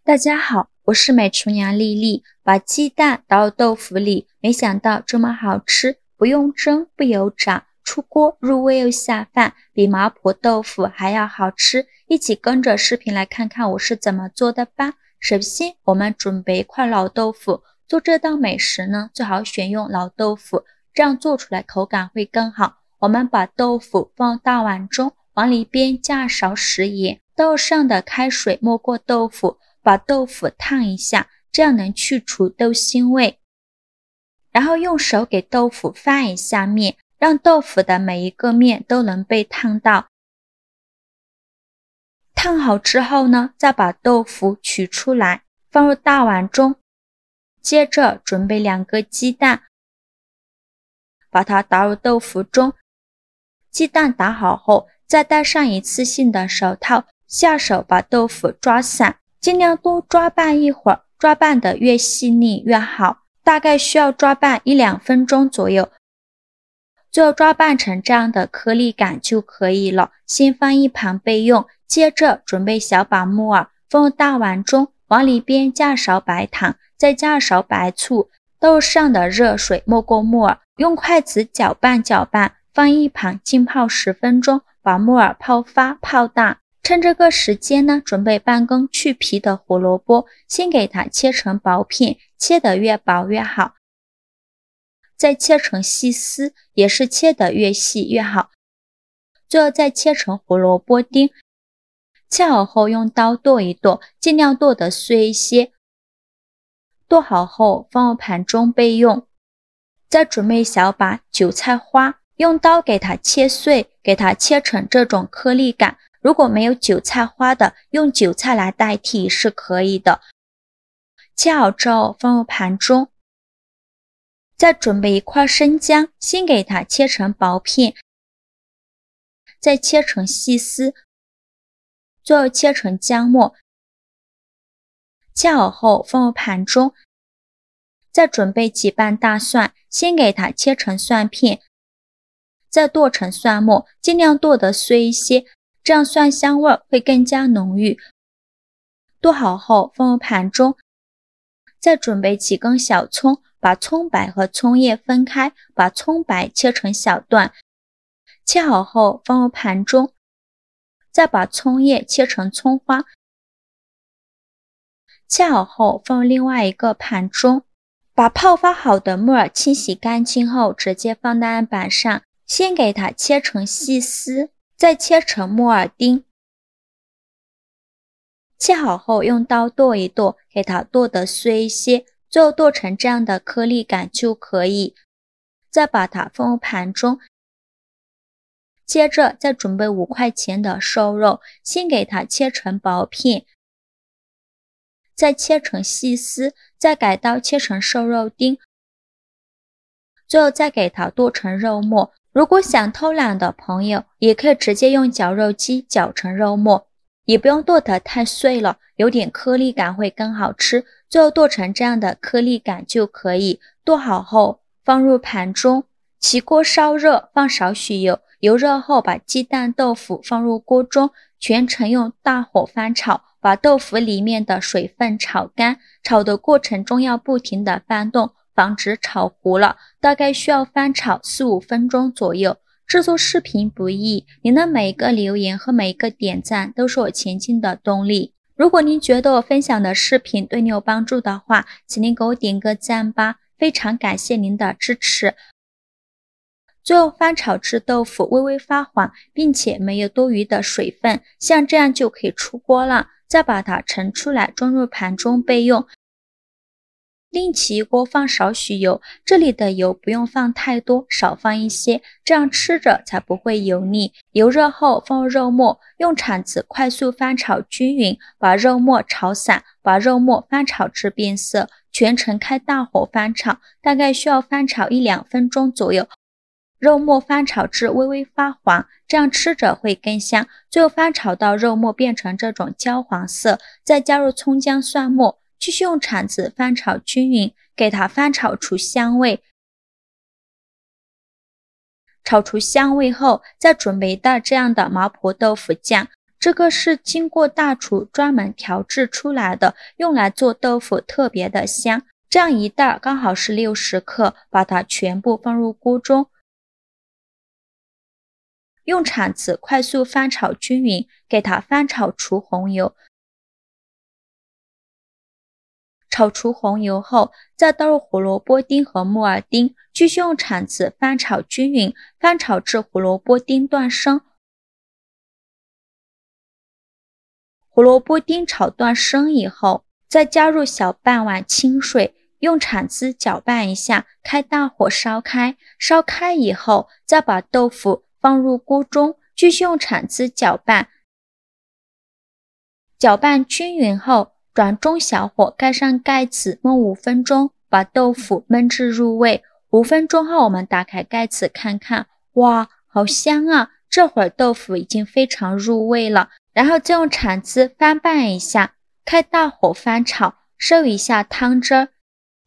大家好，我是美厨娘丽丽。把鸡蛋倒入豆腐里，没想到这么好吃，不用蒸，不油炸，出锅入味又下饭，比麻婆豆腐还要好吃。一起跟着视频来看看我是怎么做的吧。首先我们准备一块老豆腐，做这道美食呢，最好选用老豆腐，这样做出来口感会更好。我们把豆腐放大碗中，往里边加勺食盐，豆上的开水没过豆腐，把豆腐烫一下，这样能去除豆腥味。然后用手给豆腐翻一下面，让豆腐的每一个面都能被烫到。烫好之后呢，再把豆腐取出来，放入大碗中。接着准备2个鸡蛋，把它打入豆腐中。鸡蛋打好后，再戴上一次性的手套，下手把豆腐抓散，尽量多抓拌一会儿，抓拌的越细腻越好，大概需要抓拌1-2分钟左右。最后抓拌成这样的颗粒感就可以了，先放一旁备用。接着准备小把木耳，放入大碗中，往里边加勺白糖，再加勺白醋，豆上的热水没过木耳，用筷子搅拌搅拌，放一旁浸泡10分钟，把木耳泡发泡大。趁这个时间呢，准备半根去皮的胡萝卜，先给它切成薄片，切得越薄越好。再切成细丝，也是切得越细越好。最后再切成胡萝卜丁，切好后用刀剁一剁，尽量剁得碎一些。剁好后放入盘中备用。再准备小把韭菜花，用刀给它切碎，给它切成这种颗粒感。如果没有韭菜花的，用韭菜来代替是可以的。切好之后放入盘中。再准备一块生姜，先给它切成薄片，再切成细丝，最后切成姜末。切好后放入盘中。再准备几瓣大蒜，先给它切成蒜片，再剁成蒜末，尽量剁得碎一些，这样蒜香味会更加浓郁。剁好后放入盘中。再准备几根小葱，把葱白和葱叶分开，把葱白切成小段。切好后放入盘中。再把葱叶切成葱花。切好后放入另外一个盘中。把泡发好的木耳清洗干净后，直接放在案板上，先给它切成细丝，再切成木耳丁。切好后用刀剁一剁，给它剁得碎一些，最后剁成这样的颗粒感就可以。再把它放入盘中。接着再准备5块钱的瘦肉，先给它切成薄片，再切成细丝，再改刀切成瘦肉丁，最后再给它剁成肉末。如果想偷懒的朋友，也可以直接用绞肉机绞成肉末，也不用剁得太碎了，有点颗粒感会更好吃。最后剁成这样的颗粒感就可以。剁好后放入盘中，起锅烧热，放少许油，油热后把鸡蛋豆腐放入锅中，全程用大火翻炒，把豆腐里面的水分炒干。炒的过程中要不停的翻动，防止炒糊了，大概需要翻炒4-5分钟左右。制作视频不易，您的每一个留言和每一个点赞都是我前进的动力。如果您觉得我分享的视频对你有帮助的话，请您给我点个赞吧，非常感谢您的支持。最后翻炒至豆腐微微发黄，并且没有多余的水分，像这样就可以出锅了。再把它盛出来，装入盘中备用。另起一锅放少许油，这里的油不用放太多，少放一些，这样吃着才不会油腻。油热后放入肉末，用铲子快速翻炒均匀，把肉末炒散，把肉末翻炒至变色，全程开大火翻炒，大概需要翻炒1-2分钟左右。肉末翻炒至微微发黄，这样吃着会更香。最后翻炒到肉末变成这种焦黄色，再加入葱姜蒜末，继续用铲子翻炒均匀，给它翻炒出香味。炒出香味后，再准备一袋这样的麻婆豆腐酱，这个是经过大厨专门调制出来的，用来做豆腐特别的香。这样一袋刚好是60克，把它全部放入锅中，用铲子快速翻炒均匀，给它翻炒出红油。炒出红油后，再倒入胡萝卜丁和木耳丁，继续用铲子翻炒均匀，翻炒至胡萝卜丁断生。胡萝卜丁炒断生以后，再加入小半碗清水，用铲子搅拌一下，开大火烧开。烧开以后，再把豆腐放入锅中，继续用铲子搅拌。搅拌均匀后，转中小火盖上盖子焖5分钟，把豆腐焖至入味。5分钟后，我们打开盖子看看，哇，好香啊！这会儿豆腐已经非常入味了。然后再用铲子翻拌一下，开大火翻炒，收一下汤汁儿，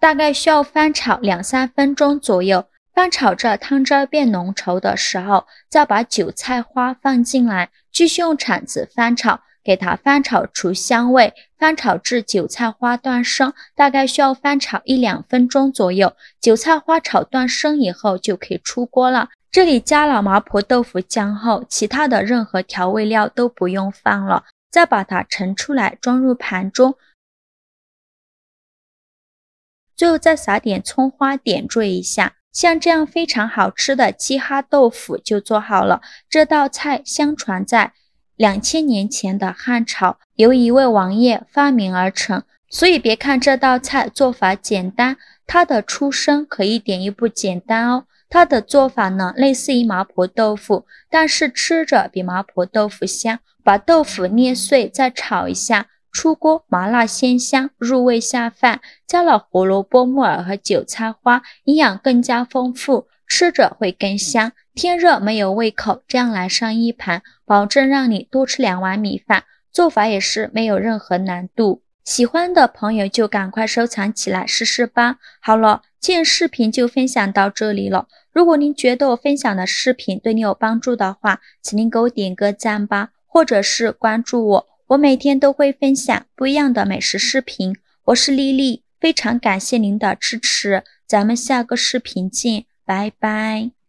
大概需要翻炒2-3分钟左右。翻炒着汤汁变浓稠的时候，再把韭菜花放进来，继续用铲子翻炒，给它翻炒出香味，翻炒至韭菜花断生，大概需要翻炒1-2分钟左右。韭菜花炒断生以后就可以出锅了。这里加了麻婆豆腐酱后，其他的任何调味料都不用放了。再把它盛出来，装入盘中。最后再撒点葱花点缀一下。像这样非常好吃的鸡哈豆腐就做好了。这道菜相传在2000年前的汉朝，由一位王爷发明而成。所以别看这道菜做法简单，它的出身可一点也不简单哦。它的做法呢，类似于麻婆豆腐，但是吃着比麻婆豆腐香。把豆腐捏碎再炒一下，出锅麻辣鲜香，入味下饭。加了胡萝卜、木耳和韭菜花，营养更加丰富，吃着会更香。天热没有胃口，这样来上一盘，保证让你多吃2碗米饭。做法也是没有任何难度。喜欢的朋友就赶快收藏起来试试吧。好了，今天视频就分享到这里了。如果您觉得我分享的视频对你有帮助的话，请您给我点个赞吧，或者是关注我，我每天都会分享不一样的美食视频。我是丽丽，非常感谢您的支持，咱们下个视频见，拜拜。